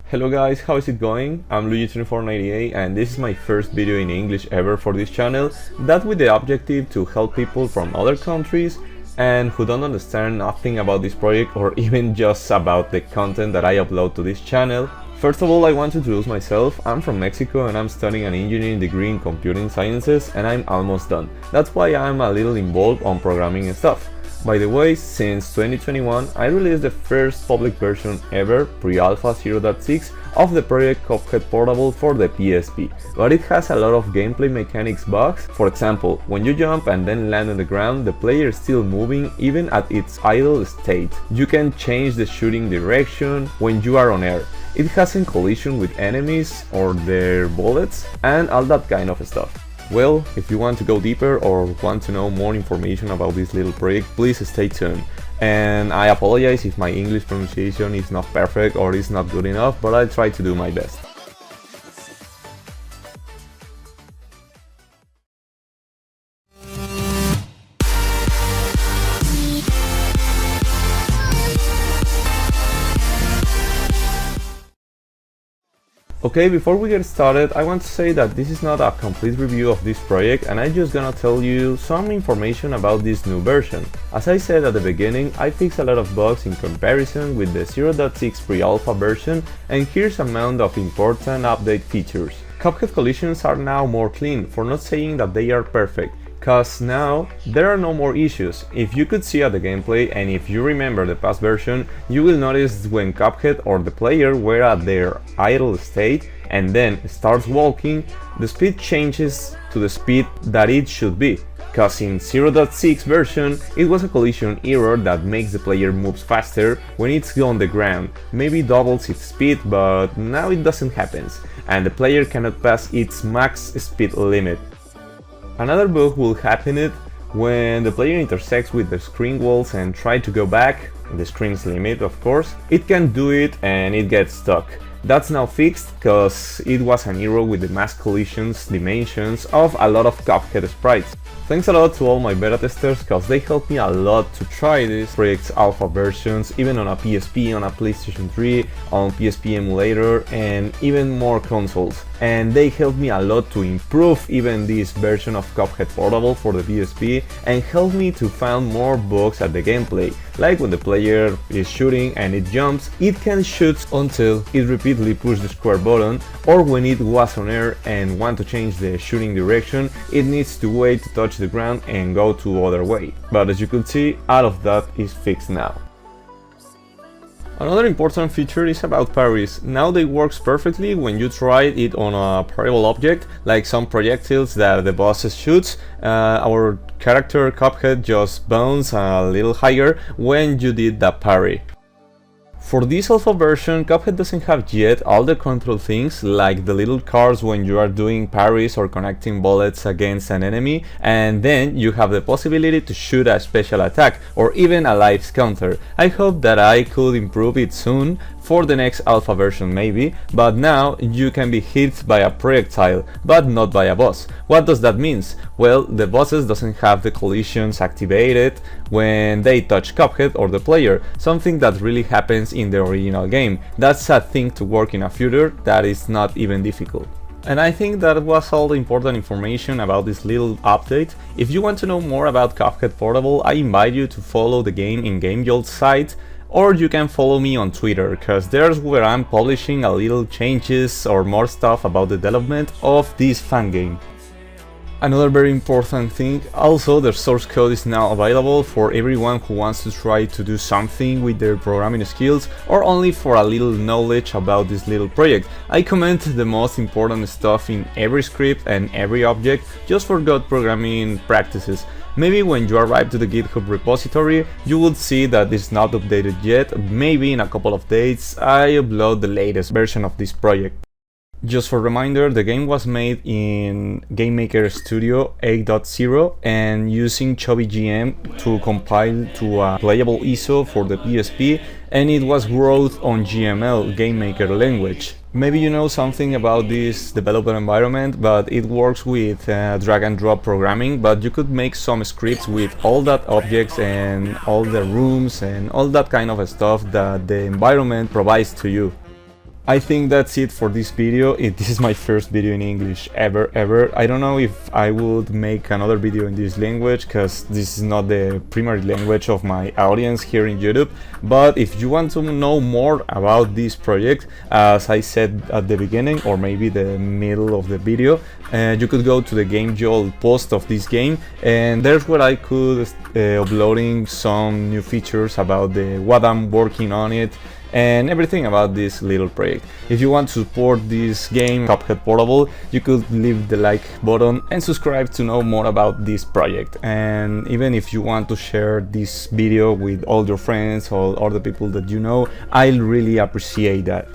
Hello guys, how is it going? I'm luigi2498 and this is my first video in English ever for this channel, that with the objective to help people from other countries and who don't understand nothing about this project or even just about the content that I upload to this channel. First of all, I want to introduce myself. I'm from Mexico and I'm studying an engineering degree in computing sciences and I'm almost done. That's why I'm a little involved on programming and stuff. By the way, since 2021 I released the first public version ever, pre-alpha 0.6, of the project CUPHEAD Portable for the PSP, but it has a lot of gameplay mechanics bugs. For example, when you jump and then land on the ground, the player is still moving even at its idle state. You can change the shooting direction when you are on air. It hasn't collision with enemies or their bullets and all that kind of stuff. Well, if you want to go deeper or want to know more information about this little project, please stay tuned. And I apologize if my English pronunciation is not perfect or is not good enough, but I'll try to do my best. Okay, before we get started, I want to say that this is not a complete review of this project and I'm just gonna tell you some information about this new version. As I said at the beginning, I fixed a lot of bugs in comparison with the 0.6 pre-alpha version, and here's amount of important update features. CUPHEAD collisions are now more clean, for not saying that they are perfect. Cause now there are no more issues. If you could see at the gameplay and if you remember the past version, you will notice when CUPHEAD or the player were at their idle state and then starts walking, the speed changes to the speed that it should be. Cause in 0.6 version it was a collision error that makes the player move faster when it's on the ground, maybe doubles its speed, but now it doesn't happen and the player cannot pass its max speed limit. Another bug will happen when the player intersects with the screen walls and try to go back, the screen's limit of course, it can do it and it gets stuck. That's now fixed cause it was an error with the mass collisions dimensions of a lot of CUPHEAD sprites. Thanks a lot to all my beta testers cause they helped me a lot to try this project's alpha versions, even on a PSP, on a PlayStation 3, on PSP emulator and even more consoles. And they helped me a lot to improve even this version of CUPHEAD Portable for the PSP and helped me to find more bugs at the gameplay. Like when the player is shooting and it jumps, it can shoot until it repeatedly pushes the square button, or when it was on air and want to change the shooting direction, it needs to wait to touch the ground and go to other way. But as you could see, all of that is fixed now. Another important feature is about parries. Now they works perfectly when you try it on a parryable object, like some projectiles that the boss shoots. Our character CUPHEAD just bounces a little higher when you did the parry. For this alpha version, CUPHEAD doesn't have yet all the control things, like the little cards when you are doing parries or connecting bullets against an enemy, and then you have the possibility to shoot a special attack or even a life counter. I hope that I could improve it soon for the next alpha version maybe, but now you can be hit by a projectile, but not by a boss. What does that mean? Well, the bosses doesn't have the collisions activated when they touch CUPHEAD or the player, something that really happens in the original game. That's a thing to work in a future that is not even difficult. And I think that was all the important information about this little update. If you want to know more about CUPHEAD Portable, I invite you to follow the game in GameJolt's site, or you can follow me on Twitter, cause there's where I'm publishing a little changes or more stuff about the development of this fan game. Another very important thing, also the source code is now available for everyone who wants to try to do something with their programming skills or only for a little knowledge about this little project. I comment the most important stuff in every script and every object just for good programming practices. Maybe when you arrive to the GitHub repository, you will see that it's not updated yet. Maybe in a couple of days I upload the latest version of this project. Just for reminder, the game was made in GameMaker Studio 8.0 and using ChubbYGM to compile to a playable ISO for the PSP, and it was wrote on GML, GameMaker language. Maybe you know something about this developer environment, but it works with drag and drop programming, but you could make some scripts with all that objects and all the rooms and all that kind of stuff that the environment provides to you. I think that's it for this video. This is my first video in English ever. I don't know if I would make another video in this language, because this is not the primary language of my audience here in YouTube. But if you want to know more about this project, as I said at the beginning, or maybe the middle of the video, you could go to the Game Joel post of this game, and there's where I could uploading some new features about what I'm working on it, and everything about this little project. If you want to support this game, Cuphead Portable, you could leave the like button and subscribe to know more about this project. And even if you want to share this video with all your friends or all the people that you know, I'll really appreciate that.